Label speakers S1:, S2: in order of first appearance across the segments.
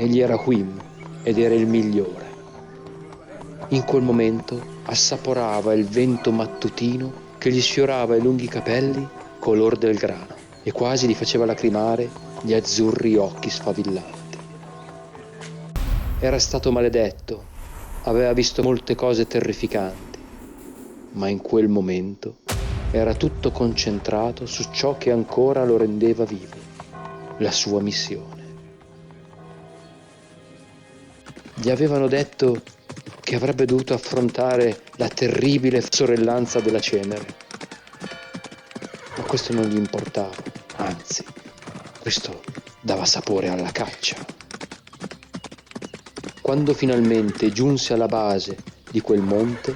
S1: Egli era Wim ed era il migliore. In quel momento assaporava il vento mattutino che gli sfiorava i lunghi capelli color del grano e quasi gli faceva lacrimare gli azzurri occhi sfavillanti. Era stato maledetto, aveva visto molte cose terrificanti, ma in quel momento era tutto concentrato su ciò che ancora lo rendeva vivo, la sua missione. Gli avevano detto che avrebbe dovuto affrontare la terribile sorellanza della cenere, ma questo non gli importava, anzi, questo dava sapore alla caccia. Quando finalmente giunse alla base di quel monte,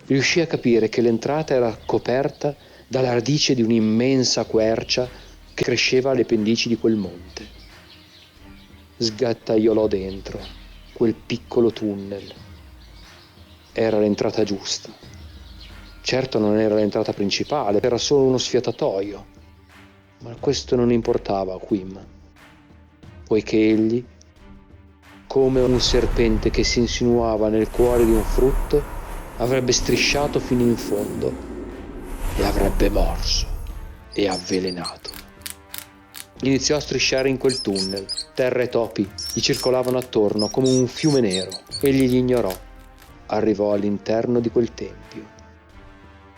S1: riuscì a capire che l'entrata era coperta dalla radice di un'immensa quercia che cresceva alle pendici di quel monte. Sgattaiolò dentro quel piccolo tunnel. Era l'entrata giusta. Certo non era l'entrata principale, era solo uno sfiatatoio, ma questo non importava a Wim, poiché egli, come un serpente che si insinuava nel cuore di un frutto, avrebbe strisciato fino in fondo e avrebbe morso e avvelenato. Iniziò a strisciare in quel tunnel. Terra e topi gli circolavano attorno come un fiume nero. Egli li ignorò. Arrivò all'interno di quel tempio.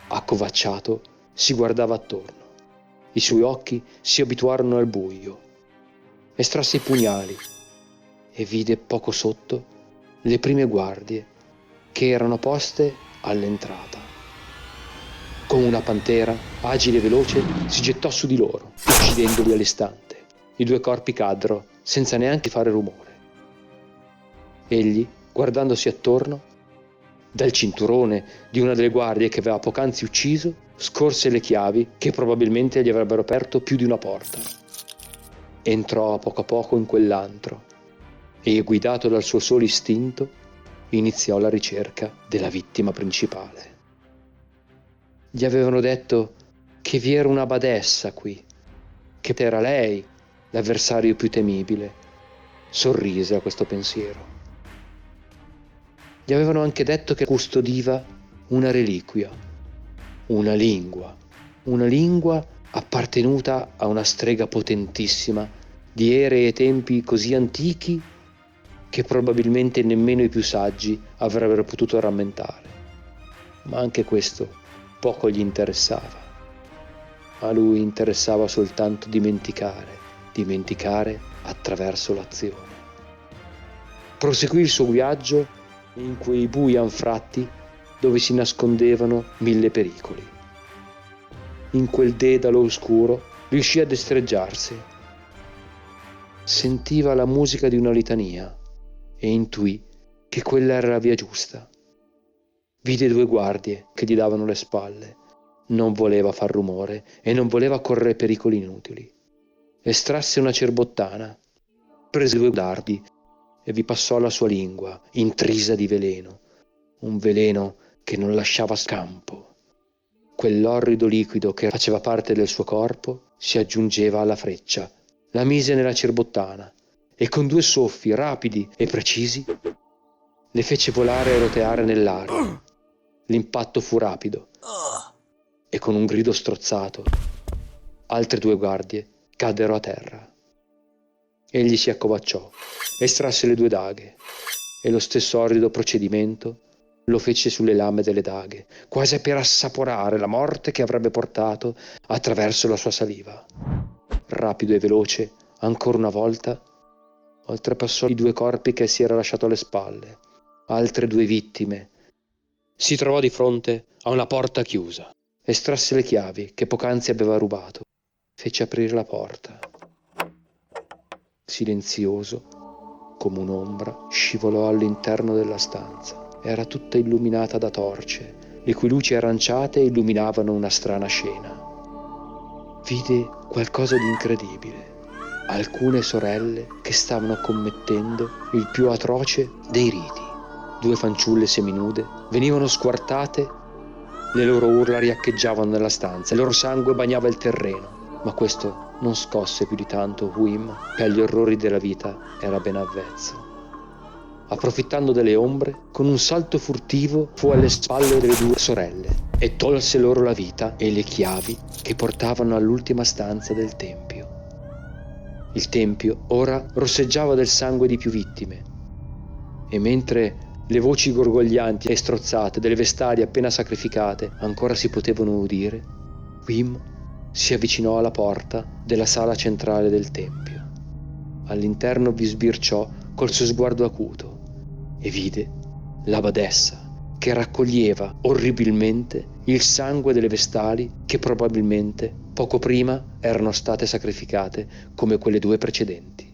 S1: Accovacciato, si guardava attorno. I suoi occhi si abituarono al buio. Estrasse i pugnali e vide poco sotto le prime guardie che erano poste all'entrata. Come una pantera, agile e veloce, si gettò su di loro, uccidendoli all'istante. I due corpi caddero senza neanche fare rumore. Egli, guardandosi attorno, dal cinturone di una delle guardie che aveva poc'anzi ucciso, scorse le chiavi che probabilmente gli avrebbero aperto più di una porta. Entrò a poco in quell'antro e, guidato dal suo solo istinto, iniziò la ricerca della vittima principale. Gli avevano detto che vi era una badessa qui, che era lei l'avversario più temibile. Sorrise a questo pensiero. Gli avevano anche detto che custodiva una reliquia, una lingua appartenuta a una strega potentissima di ere e tempi così antichi che probabilmente nemmeno i più saggi avrebbero potuto rammentare. Ma anche questo poco gli interessava. A lui interessava soltanto dimenticare attraverso l'azione. Proseguì il suo viaggio in quei bui anfratti dove si nascondevano 1000 pericoli. In quel dedalo oscuro riuscì a destreggiarsi. Sentiva la musica di una litania e intuì che quella era la via giusta. Vide 2 guardie che gli davano le spalle. Non voleva far rumore e non voleva correre pericoli inutili. Estrasse una cerbottana, prese 2 dardi e vi passò la sua lingua, intrisa di veleno. Un veleno che non lasciava scampo. Quell'orrido liquido che faceva parte del suo corpo si aggiungeva alla freccia, la mise nella cerbottana e con 2 soffi rapidi e precisi le fece volare e roteare nell'aria. L'impatto fu rapido e con un grido strozzato altre 2 guardie caddero a terra. Egli si accovacciò, estrasse le 2 daghe e lo stesso orrido procedimento lo fece sulle lame delle daghe, quasi per assaporare la morte che avrebbe portato attraverso la sua saliva. Rapido e veloce, ancora una volta, oltrepassò i 2 corpi che si era lasciato alle spalle, altre 2 vittime. Si trovò di fronte a una porta chiusa. Estrasse le chiavi che poc'anzi aveva rubato. Fece aprire la porta. Silenzioso, come un'ombra, scivolò all'interno della stanza. Era tutta illuminata da torce, le cui luci aranciate illuminavano una strana scena. Vide qualcosa di incredibile. Alcune sorelle che stavano commettendo il più atroce dei riti. 2 fanciulle seminude venivano squartate, le loro urla riecheggiavano nella stanza, il loro sangue bagnava il terreno, ma questo non scosse più di tanto Wim, che agli orrori della vita era ben avvezzo. Approfittando delle ombre, con un salto furtivo fu alle spalle delle due sorelle e tolse loro la vita e le chiavi che portavano all'ultima stanza del tempio. Il tempio ora rosseggiava del sangue di più vittime, e mentre le voci gorgoglianti e strozzate delle vestali appena sacrificate ancora si potevano udire, Wim si avvicinò alla porta della sala centrale del tempio. All'interno vi sbirciò col suo sguardo acuto e vide la badessa che raccoglieva orribilmente il sangue delle vestali che probabilmente poco prima erano state sacrificate come quelle due precedenti.